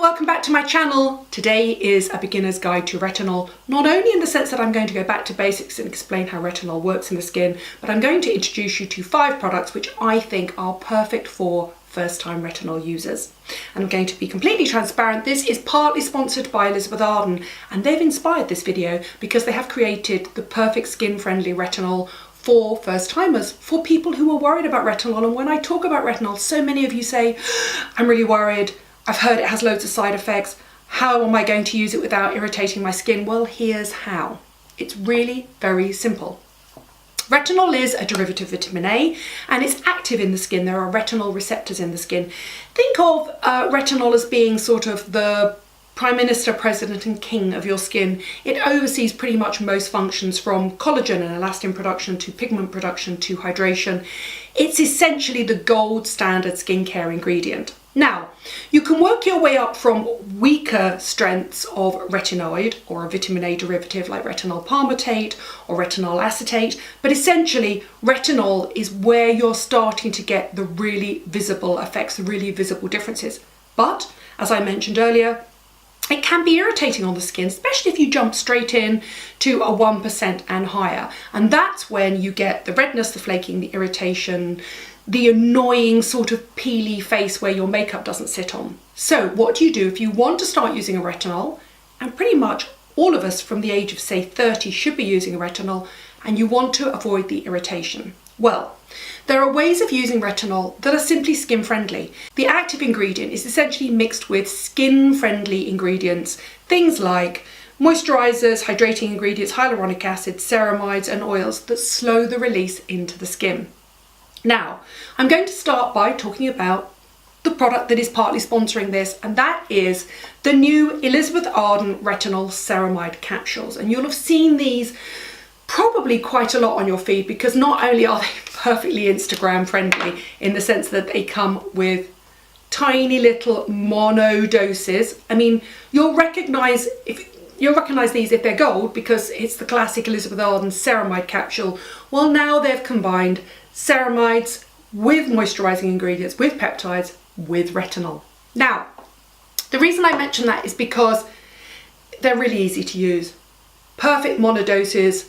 welcome back to my channel. Today is a beginner's guide to retinol, not only in the sense that I'm going to go back to basics and explain how retinol works in the skin, but I'm going to introduce you to 5 products which I think are perfect for first-time retinol users. And I'm going to be completely transparent. This is partly sponsored by Elizabeth Arden, and they've inspired this video because they have created the perfect skin-friendly retinol for first-timers, for people who are worried about retinol. And when I talk about retinol, so many of you say, I'm really worried, I've heard it has loads of side effects, how am I going to use it without irritating my skin? Well, here's how. It's really very simple. Retinol is a derivative of vitamin A and it's active in the skin. There are retinol receptors in the skin. Think of retinol as being sort of the Prime Minister, President and King of your skin. It oversees pretty much most functions, from collagen and elastin production to pigment production to hydration. It's essentially the gold standard skincare ingredient. Now, you can work your way up from weaker strengths of retinoid or a vitamin A derivative like retinol palmitate or retinol acetate, but essentially retinol is where you're starting to get the really visible effects, the really visible differences. But, as I mentioned earlier, it can be irritating on the skin, especially if you jump straight in to a 1% and higher. And that's when you get the redness, the flaking, the irritation, the annoying sort of peely face where your makeup doesn't sit on. So what do you do if you want to start using a retinol? And pretty much all of us from the age of say 30 should be using a retinol, and you want to avoid the irritation. Well, there are ways of using retinol that are simply skin friendly. The active ingredient is essentially mixed with skin friendly ingredients, things like moisturizers, hydrating ingredients, hyaluronic acid, ceramides and oils that slow the release into the skin. Now, I'm going to start by talking about the product that is partly sponsoring this, and that is the new Elizabeth Arden Retinol Ceramide capsules. And you'll have seen these probably quite a lot on your feed, because not only are they perfectly Instagram friendly in the sense that they come with tiny little mono doses. I mean, you'll recognize these if they're gold, because it's the classic Elizabeth Arden ceramide capsule. Well, now they've combined ceramides with moisturizing ingredients, with peptides, with retinol. Now, the reason I mention that is because they're really easy to use. Perfect monodoses.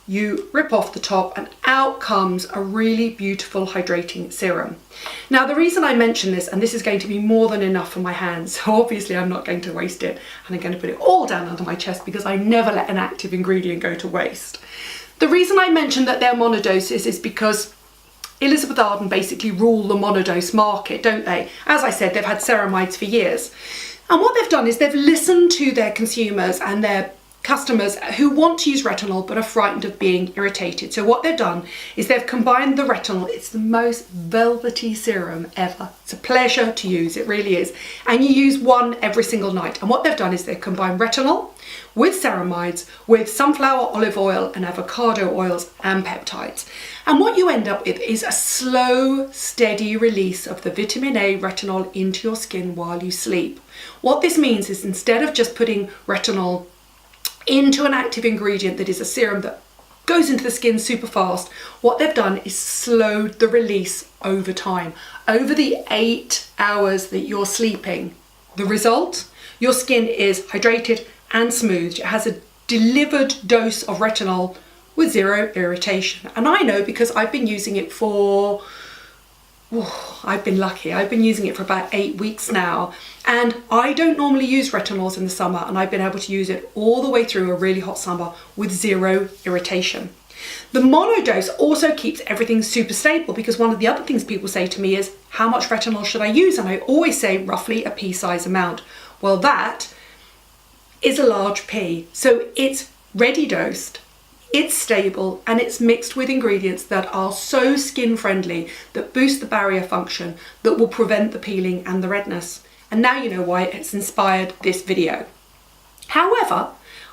You rip off the top and out comes a really beautiful hydrating serum. Now, the reason I mention this, and this is going to be more than enough for my hands, so obviously I'm not going to waste it, and I'm going to put it all down under my chest because I never let an active ingredient go to waste. The reason I mention that they're monodoses is because Elizabeth Arden basically rule the monodose market, don't they? As I said, they've had ceramides for years. And what they've done is they've listened to their consumers and their customers who want to use retinol but are frightened of being irritated. So what they've done is they've combined the retinol. It's the most velvety serum ever. It's a pleasure to use, it really is. And you use one every single night. And what they've done is they've combined retinol with ceramides, with sunflower, olive oil and avocado oils and peptides. And what you end up with is a slow, steady release of the vitamin A retinol into your skin while you sleep. What this means is, instead of just putting retinol into an active ingredient that is a serum that goes into the skin super fast, what they've done is slowed the release over time, over the 8 hours that you're sleeping. The result? Your skin is hydrated and smoothed. It has a delivered dose of retinol with 0 irritation. And I know because I've been using it for, I've been lucky. I've been using it for about 8 weeks now. And I don't normally use retinols in the summer, and I've been able to use it all the way through a really hot summer with 0 irritation. The monodose also keeps everything super stable, because one of the other things people say to me is, how much retinol should I use? And I always say roughly a pea-size amount. Well, that is a large pea. So it's ready dosed, it's stable, and it's mixed with ingredients that are so skin friendly, that boost the barrier function, that will prevent the peeling and the redness. And now you know why it's inspired this video. However,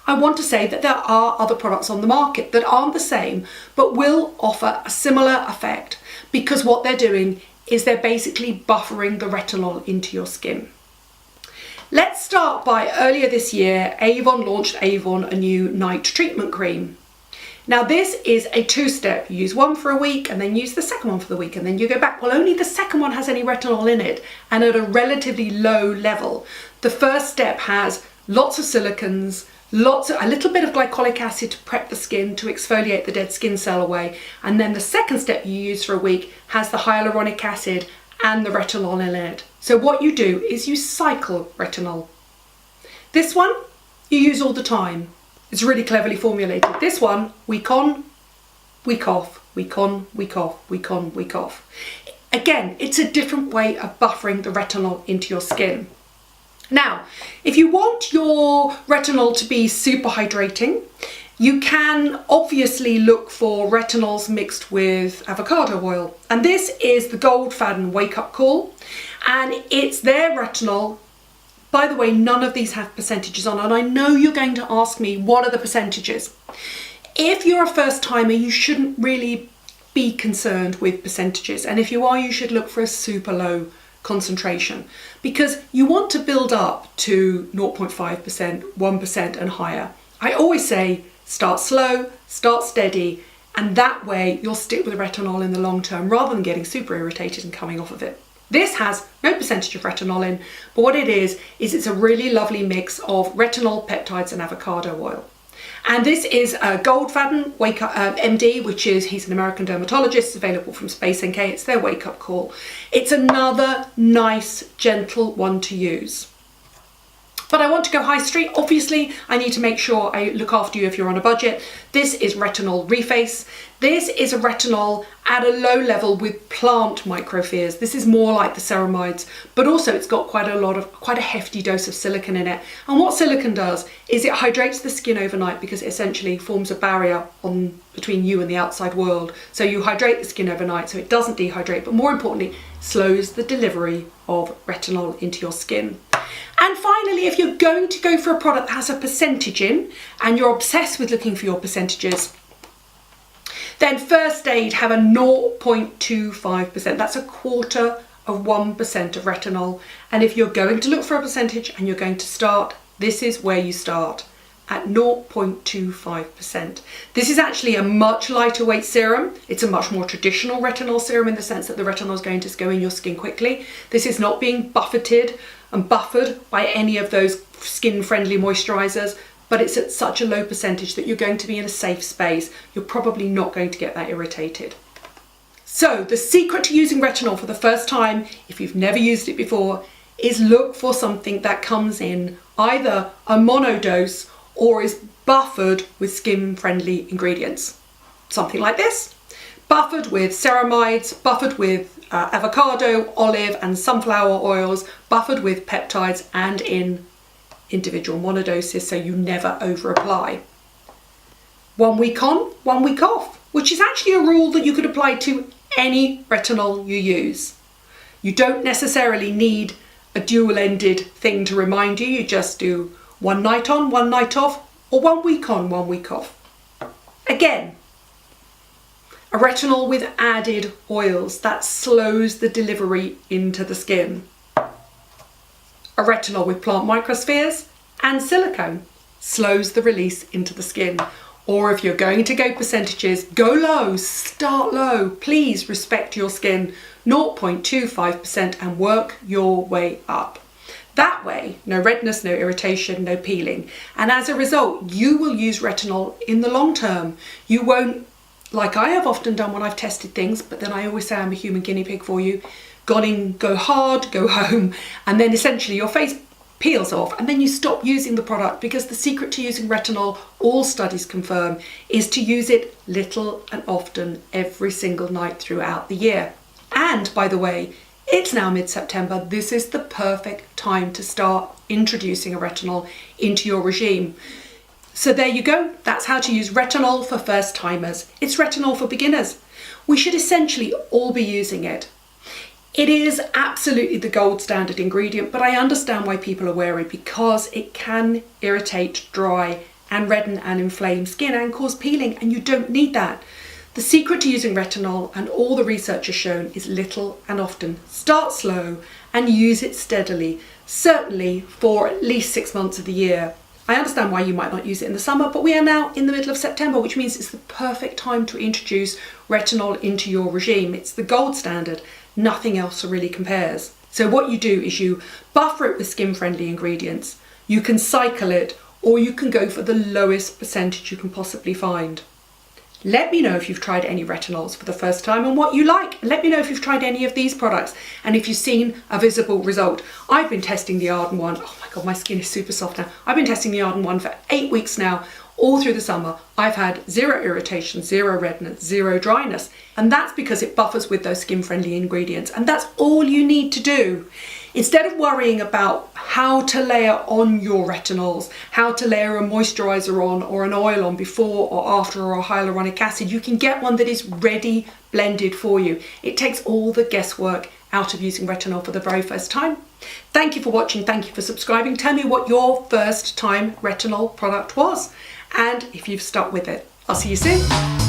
I want to say that there are other products on the market that aren't the same, but will offer a similar effect, because what they're doing is they're basically buffering the retinol into your skin. Let's start by, earlier this year, Avon launched Avon, a new night treatment cream. Now this is a two-step. You use one for a week and then use the second one for the week and then you go back. Well, only the second one has any retinol in it and at a relatively low level. The first step has lots of silicons, a little bit of glycolic acid to prep the skin, to exfoliate the dead skin cell away. And then the second step you use for a week has the hyaluronic acid and the retinol in it. So what you do is you cycle retinol. This one you use all the time. It's really cleverly formulated. This one, week on, week off, week on, week off, week on, week off. Again, it's a different way of buffering the retinol into your skin. Now, if you want your retinol to be super hydrating, you can obviously look for retinols mixed with avocado oil. And this is the Gold Fadden Wake Up Call. And it's their retinol. By the way, none of these have percentages on, and I know you're going to ask me, what are the percentages? If you're a first timer, you shouldn't really be concerned with percentages. And if you are, you should look for a super low concentration because you want to build up to 0.5%, 1% and higher. I always say, start slow, start steady, and that way you'll stick with retinol in the long term rather than getting super irritated and coming off of it. This has no percentage of retinol in, but what it is it's a really lovely mix of retinol, peptides and avocado oil. And this is a Gold Fadden Wake Up MD, which is, he's an American dermatologist, available from Space NK. It's their Wake Up Call. It's another nice, gentle one to use. But I want to go high street. Obviously, I need to make sure I look after you if you're on a budget. This is Retinol Reface. This is a retinol at a low level with plant micropheres. This is more like the ceramides, but also it's got quite a hefty dose of silicon in it. And what silicon does is it hydrates the skin overnight because it essentially forms a barrier between you and the outside world. So you hydrate the skin overnight so it doesn't dehydrate, but more importantly, slows the delivery of retinol into your skin. And finally, if you're going to go for a product that has a percentage in and you're obsessed with looking for your percentages, then First Aid have a 0.25%. That's 1/4 of 1% of retinol. And if you're going to look for a percentage and you're going to start, this is where you start, at 0.25%. This is actually a much lighter weight serum. It's a much more traditional retinol serum in the sense that the retinol is going to go in your skin quickly. This is not being buffeted and buffered by any of those skin-friendly moisturizers, but it's at such a low percentage that you're going to be in a safe space. You're probably not going to get that irritated. So the secret to using retinol for the first time, if you've never used it before, is look for something that comes in either a monodose or is buffered with skin-friendly ingredients. Something like this, buffered with ceramides, buffered with avocado, olive and sunflower oils, buffered with peptides and in individual monodoses so you never over apply. 1 week on, 1 week off, which is actually a rule that you could apply to any retinol you use. You don't necessarily need a dual-ended thing to remind you. You just do 1 night on, 1 night off, or 1 week on, 1 week off. Again, a retinol with added oils that slows the delivery into the skin. A retinol with plant microspheres and silicone slows the release into the skin. Or if you're going to go percentages, go low, start low. Please respect your skin, 0.25%, and work your way up. That way, no redness, no irritation, no peeling. And as a result, you will use retinol in the long term. You won't, like I have often done when I've tested things, but then I always say I'm a human guinea pig for you, gone in, go hard, go home, and then essentially your face peels off and then you stop using the product, because the secret to using retinol, all studies confirm, is to use it little and often every single night throughout the year. And by the way, it's now mid-September. This is the perfect time to start introducing a retinol into your regime. So there you go. That's how to use retinol for first timers. It's retinol for beginners. We should essentially all be using it. It is absolutely the gold standard ingredient, but I understand why people are wary, because it can irritate, dry and redden and inflame skin and cause peeling, and you don't need that. The secret to using retinol, and all the research has shown, is little and often. Start slow and use it steadily, certainly for at least 6 months of the year. I understand why you might not use it in the summer, but we are now in the middle of September, which means it's the perfect time to introduce retinol into your regime. It's the gold standard. Nothing else really compares. So what you do is you buffer it with skin-friendly ingredients. You can cycle it, or you can go for the lowest percentage you can possibly find. Let me know if you've tried any retinols for the first time and what you like. Let me know if you've tried any of these products and if you've seen a visible result. I've been testing the Arden one. Oh my God, my skin is super soft now. I've been testing the Arden one for 8 weeks now, all through the summer. I've had 0 irritation, 0 redness, 0 dryness. And that's because it buffers with those skin-friendly ingredients. And that's all you need to do. Instead of worrying about how to layer on your retinols, how to layer a moisturizer on or an oil on before or after or a hyaluronic acid, you can get one that is ready blended for you. It takes all the guesswork out of using retinol for the very first time. Thank you for watching. Thank you for subscribing. Tell me what your first time retinol product was and if you've stuck with it. I'll see you soon.